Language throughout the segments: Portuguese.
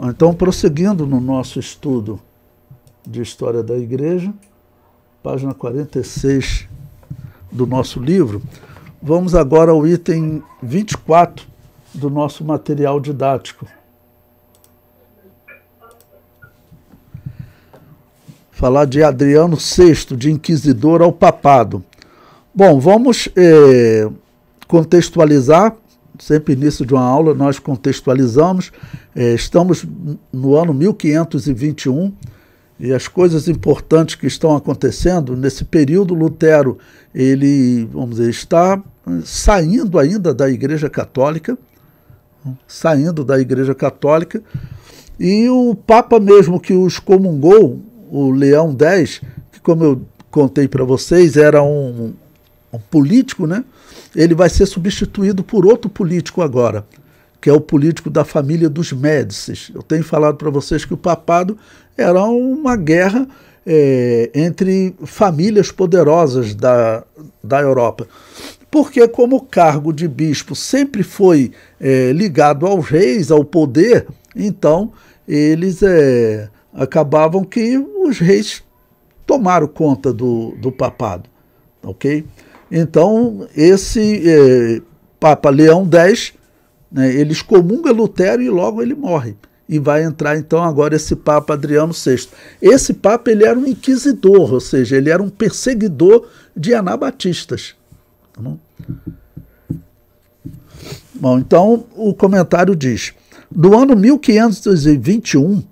Então, prosseguindo no nosso estudo de História da Igreja, página 46 do nosso livro, vamos agora ao item 24 do nosso material didático. Falar de Adriano VI, de inquisidor ao papado. Bom, vamos contextualizar. Sempre início de uma aula nós contextualizamos. Estamos no ano 1521 e as coisas importantes que estão acontecendo nesse período, Lutero, ele, vamos dizer, está saindo ainda da Igreja Católica, e o Papa mesmo que os comungou, o Leão X, que, como eu contei para vocês, era um político, né? Ele vai ser substituído por outro político agora, que é o político da família dos Médicis. Eu tenho falado para vocês que o papado era uma guerra entre famílias poderosas da Europa. Porque como o cargo de bispo sempre foi ligado aos reis, ao poder, então eles acabavam que os reis tomaram conta do papado, ok? Então, esse Papa Leão X, né, ele excomunga Lutero e logo ele morre. E vai entrar, então, agora esse Papa Adriano VI. Esse Papa, ele era um inquisidor, ou seja, ele era um perseguidor de anabatistas. Tá bom? Bom, então, o comentário diz: no ano 1521,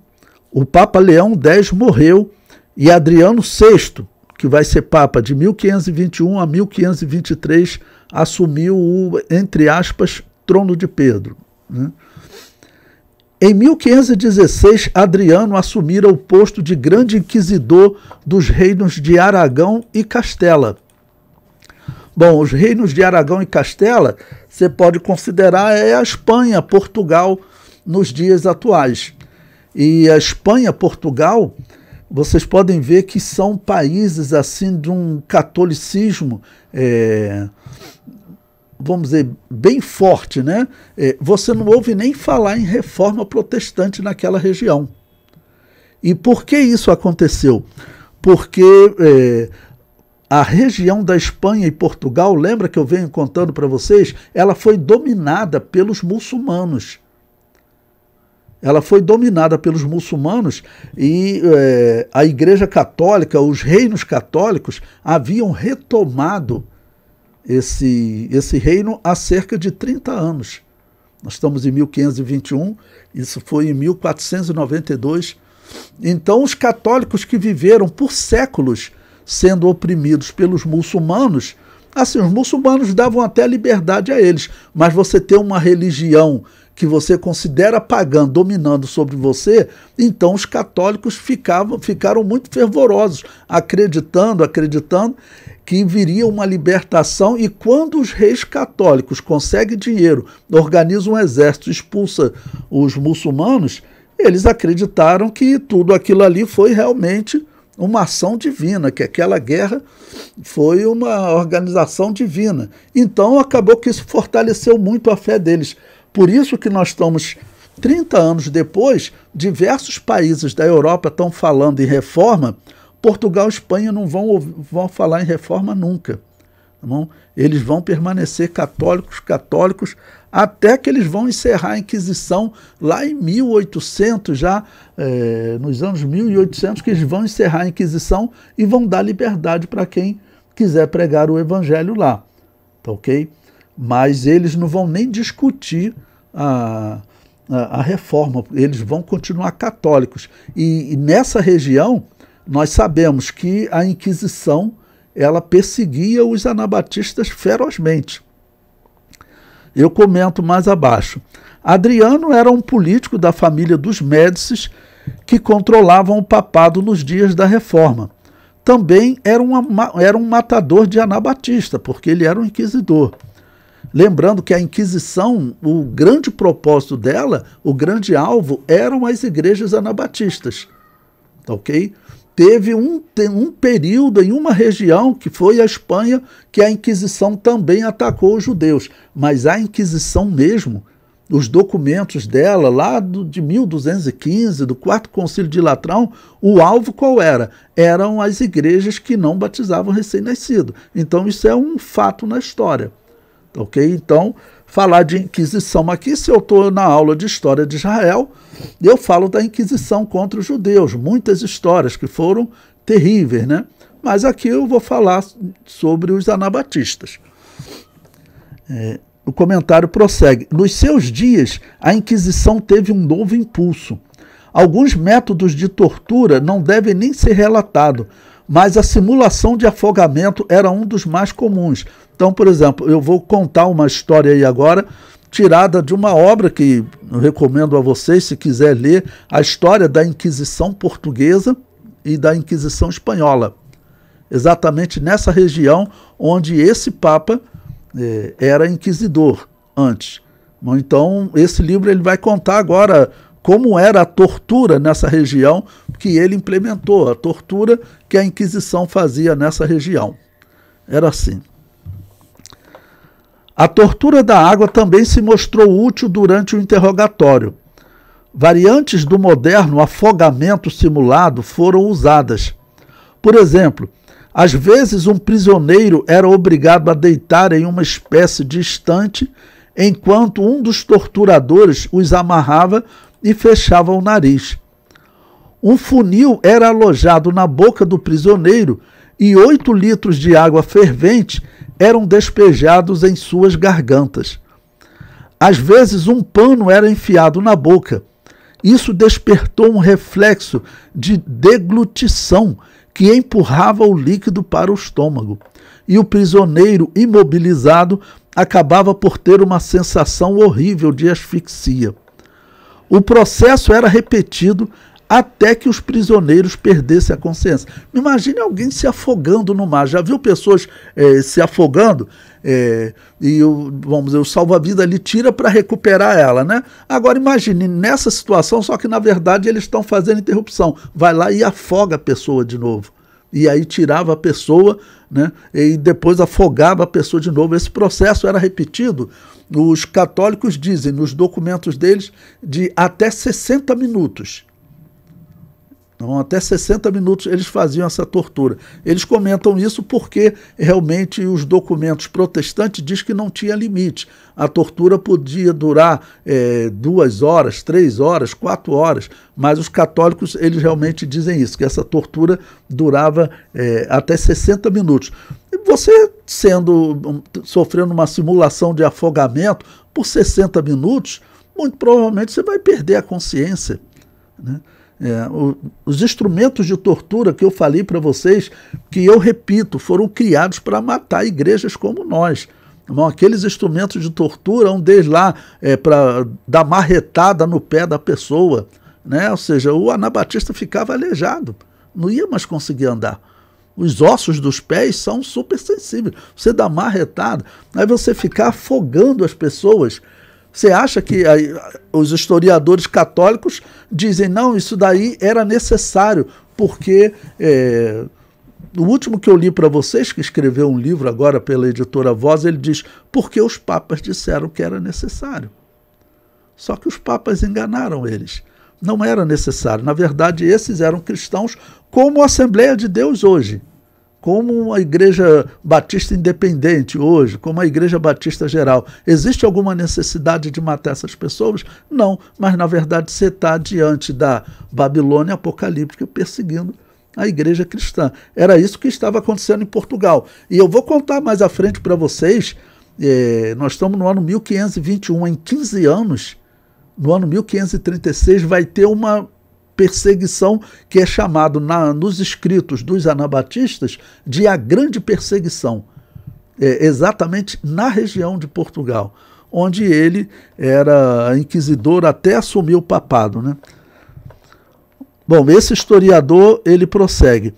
o Papa Leão X morreu e Adriano VI, que vai ser Papa de 1521 a 1523, assumiu o, entre aspas, trono de Pedro, né? Em 1516, Adriano assumira o posto de grande inquisidor dos reinos de Aragão e Castela. Bom, os reinos de Aragão e Castela, você pode considerar a Espanha, Portugal, nos dias atuais. E a Espanha, Portugal, vocês podem ver que são países assim de um catolicismo, vamos dizer, bem forte, né? Você não ouve nem falar em reforma protestante naquela região. E por que isso aconteceu? Porque a região da Espanha e Portugal, lembra que eu venho contando para vocês, ela foi dominada pelos muçulmanos. Ela foi dominada pelos muçulmanos e a Igreja Católica, os reinos católicos, haviam retomado esse reino há cerca de 30 anos. Nós estamos em 1521, isso foi em 1492. Então, os católicos que viveram por séculos sendo oprimidos pelos muçulmanos, assim, os muçulmanos davam até liberdade a eles, mas você ter uma religião que você considera pagã dominando sobre você, então os católicos ficaram muito fervorosos, acreditando que viria uma libertação, e quando os reis católicos conseguem dinheiro, organizam um exército, expulsa os muçulmanos, eles acreditaram que tudo aquilo ali foi realmente uma ação divina, que aquela guerra foi uma organização divina. Então acabou que isso fortaleceu muito a fé deles. Por isso que nós estamos, 30 anos depois, diversos países da Europa estão falando em reforma. Portugal e Espanha não vão falar em reforma nunca. Tá bom? Eles vão permanecer católicos, até que eles vão encerrar a Inquisição lá em 1800, já nos anos 1800, que eles vão encerrar a Inquisição e vão dar liberdade para quem quiser pregar o Evangelho lá. Tá ok? Mas eles não vão nem discutir a reforma, eles vão continuar católicos. E nessa região, nós sabemos que a Inquisição, ela perseguia os anabatistas ferozmente. Eu comento mais abaixo. Adriano era um político da família dos Médicis que controlavam o papado nos dias da Reforma. Também era um matador de anabatista, porque ele era um inquisidor. Lembrando que a Inquisição, o grande propósito dela, o grande alvo, eram as igrejas anabatistas. Ok? Teve um período em uma região, que foi a Espanha, que a Inquisição também atacou os judeus. Mas a Inquisição mesmo, os documentos dela, lá de 1215, do Quarto Concílio de Latrão, o alvo qual era? Eram as igrejas que não batizavam recém-nascido. Então isso é um fato na história. Ok? Então, falar de Inquisição aqui, se eu estou na aula de História de Israel, eu falo da Inquisição contra os judeus. Muitas histórias que foram terríveis, né? Mas aqui eu vou falar sobre os anabatistas. O comentário prossegue. Nos seus dias, a Inquisição teve um novo impulso. Alguns métodos de tortura não devem nem ser relatados, mas a simulação de afogamento era um dos mais comuns. Então, por exemplo, eu vou contar uma história aí agora, tirada de uma obra que eu recomendo a vocês, se quiser ler, a história da Inquisição portuguesa e da Inquisição espanhola. Exatamente nessa região onde esse Papa era inquisidor antes. Então, esse livro ele vai contar agora como era a tortura nessa região que ele implementou, a tortura que a Inquisição fazia nessa região. Era assim. A tortura da água também se mostrou útil durante o interrogatório. Variantes do moderno afogamento simulado foram usadas. Por exemplo, às vezes um prisioneiro era obrigado a deitar em uma espécie de estante enquanto um dos torturadores os amarrava e fechava o nariz. Um funil era alojado na boca do prisioneiro e 8 litros de água fervente eram despejados em suas gargantas. Às vezes um pano era enfiado na boca. Isso despertou um reflexo de deglutição que empurrava o líquido para o estômago, e o prisioneiro imobilizado acabava por ter uma sensação horrível de asfixia. O processo era repetido até que os prisioneiros perdessem a consciência. Imagine alguém se afogando no mar. Já viu pessoas se afogando? Vamos dizer, o salva-vida ali tira para recuperar ela, né? Agora imagine nessa situação, só que na verdade eles estão fazendo interrupção. Vai lá e afoga a pessoa de novo. E aí tirava a pessoa, né? E depois afogava a pessoa de novo. Esse processo era repetido. Os católicos dizem nos documentos deles de até 60 minutos. Então, até 60 minutos eles faziam essa tortura. Eles comentam isso porque realmente os documentos protestantes dizem que não tinha limite. A tortura podia durar 2 horas, 3 horas, 4 horas, mas os católicos eles realmente dizem isso, que essa tortura durava até 60 minutos. E você sofrendo uma simulação de afogamento por 60 minutos, muito provavelmente você vai perder a consciência, né? Os instrumentos de tortura que eu falei para vocês, que eu repito, foram criados para matar igrejas como nós. Então, aqueles instrumentos de tortura, um deles lá para dar marretada no pé da pessoa, né? Ou seja, o anabatista ficava aleijado, não ia mais conseguir andar. Os ossos dos pés são super sensíveis. Você dá marretada, aí você ficar afogando as pessoas. Você acha que os historiadores católicos dizem, não, isso daí era necessário, porque o último que eu li para vocês, que escreveu um livro agora pela editora Voz, ele diz, porque os papas disseram que era necessário. Só que os papas enganaram eles. Não era necessário. Na verdade, esses eram cristãos como a Assembleia de Deus hoje, como a Igreja Batista Independente hoje, como a Igreja Batista Geral. Existe alguma necessidade de matar essas pessoas? Não, mas na verdade você está diante da Babilônia apocalíptica perseguindo a igreja cristã. Era isso que estava acontecendo em Portugal. E eu vou contar mais à frente para vocês, nós estamos no ano 1521, em 15 anos, no ano 1536 vai ter uma perseguição que é chamado nos escritos dos anabatistas de a grande perseguição, exatamente na região de Portugal, onde ele era inquisidor até assumir o papado, né? Bom, esse historiador ele prossegue.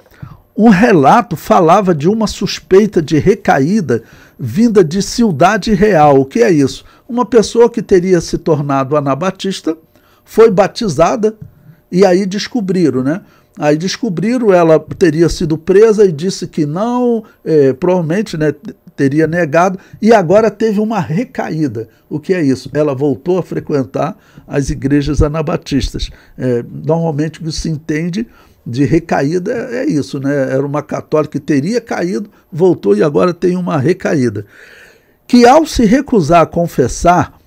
Um relato falava de uma suspeita de recaída vinda de Cidade Real. O que é isso? Uma pessoa que teria se tornado anabatista foi batizada. E aí descobriram, né? Aí descobriram, ela teria sido presa e disse que não, provavelmente, né, teria negado, e agora teve uma recaída. O que é isso? Ela voltou a frequentar as igrejas anabatistas. Normalmente o que se entende de recaída é isso, né? Era uma católica que teria caído, voltou e agora tem uma recaída. Que ao se recusar a confessar,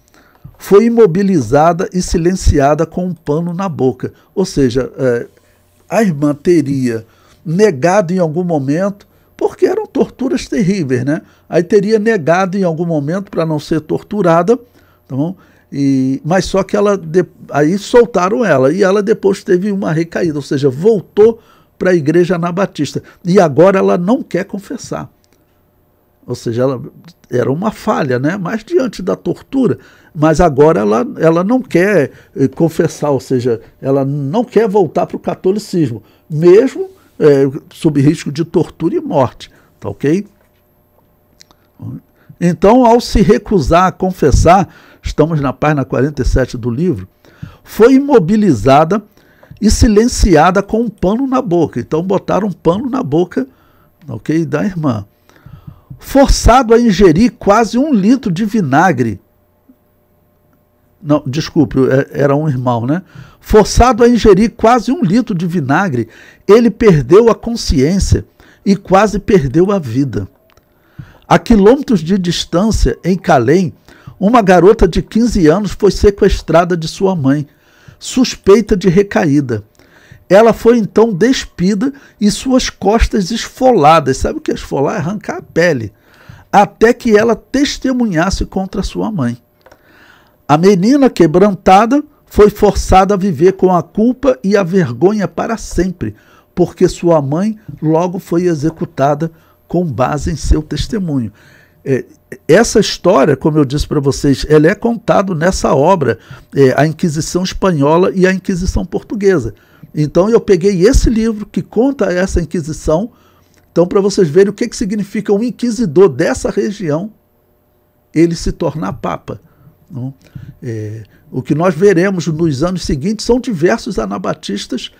foi imobilizada e silenciada com um pano na boca. Ou seja, a irmã teria negado em algum momento, porque eram torturas terríveis, né? Aí teria negado em algum momento para não ser torturada, tá bom? Mas só que aí soltaram ela, e ela depois teve uma recaída, ou seja, voltou para a igreja anabatista, e agora ela não quer confessar. Ou seja, ela era uma falha, né? Mas diante da tortura, mas agora ela não quer confessar, ou seja, ela não quer voltar para o catolicismo, mesmo sob risco de tortura e morte, tá ok? Então, ao se recusar a confessar, estamos na página 47 do livro, foi imobilizada e silenciada com um pano na boca. Então, botaram um pano na boca, ok, da irmã. Forçado a ingerir quase 1 litro de vinagre. Não, desculpe, era um irmão, né? Forçado a ingerir quase 1 litro de vinagre, ele perdeu a consciência e quase perdeu a vida. A quilômetros de distância, em Calém, uma garota de 15 anos foi sequestrada de sua mãe, suspeita de recaída. Ela foi então despida e suas costas esfoladas. Sabe o que é esfolar? É arrancar a pele. Até que ela testemunhasse contra sua mãe. A menina, quebrantada, foi forçada a viver com a culpa e a vergonha para sempre, porque sua mãe logo foi executada com base em seu testemunho. Essa história, como eu disse para vocês, ela é contada nessa obra, a Inquisição Espanhola e a Inquisição Portuguesa. Então eu peguei esse livro que conta essa Inquisição, então para vocês verem o que significa um inquisidor dessa região, ele se tornar papa. Não? O que nós veremos nos anos seguintes são diversos anabatistas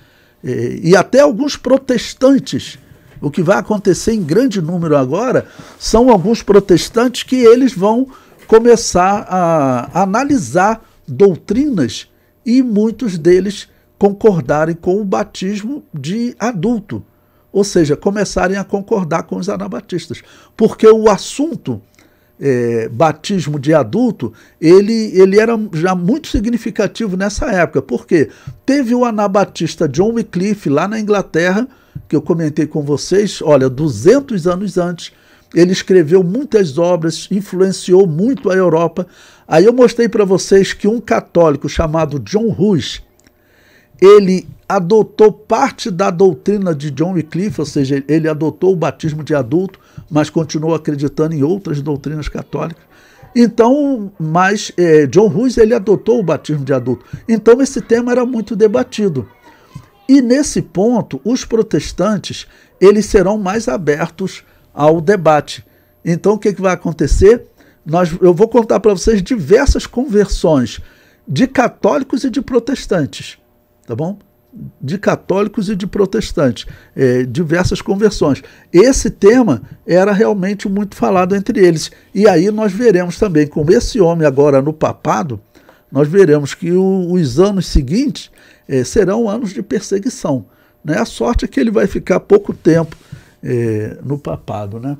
e até alguns protestantes. O que vai acontecer em grande número agora são alguns protestantes que eles vão começar a analisar doutrinas e muitos deles concordarem com o batismo de adulto, ou seja, começarem a concordar com os anabatistas, porque o assunto batismo de adulto, ele era já muito significativo nessa época, porque teve o anabatista John Wycliffe lá na Inglaterra, que eu comentei com vocês, olha, 200 anos antes, ele escreveu muitas obras, influenciou muito a Europa. Aí eu mostrei para vocês que um católico chamado John Hus, ele adotou parte da doutrina de John Wycliffe, ou seja, ele adotou o batismo de adulto, mas continuou acreditando em outras doutrinas católicas. Então, mas John Hus, ele adotou o batismo de adulto. Então esse tema era muito debatido. E nesse ponto, os protestantes, eles serão mais abertos ao debate. Então, o que vai acontecer? Eu vou contar para vocês diversas conversões de católicos e de protestantes, tá bom? De católicos e de protestantes, diversas conversões. Esse tema era realmente muito falado entre eles. E aí nós veremos também, com esse homem agora no papado, nós veremos que os anos seguintes serão anos de perseguição, né? A sorte é que ele vai ficar pouco tempo no papado, né?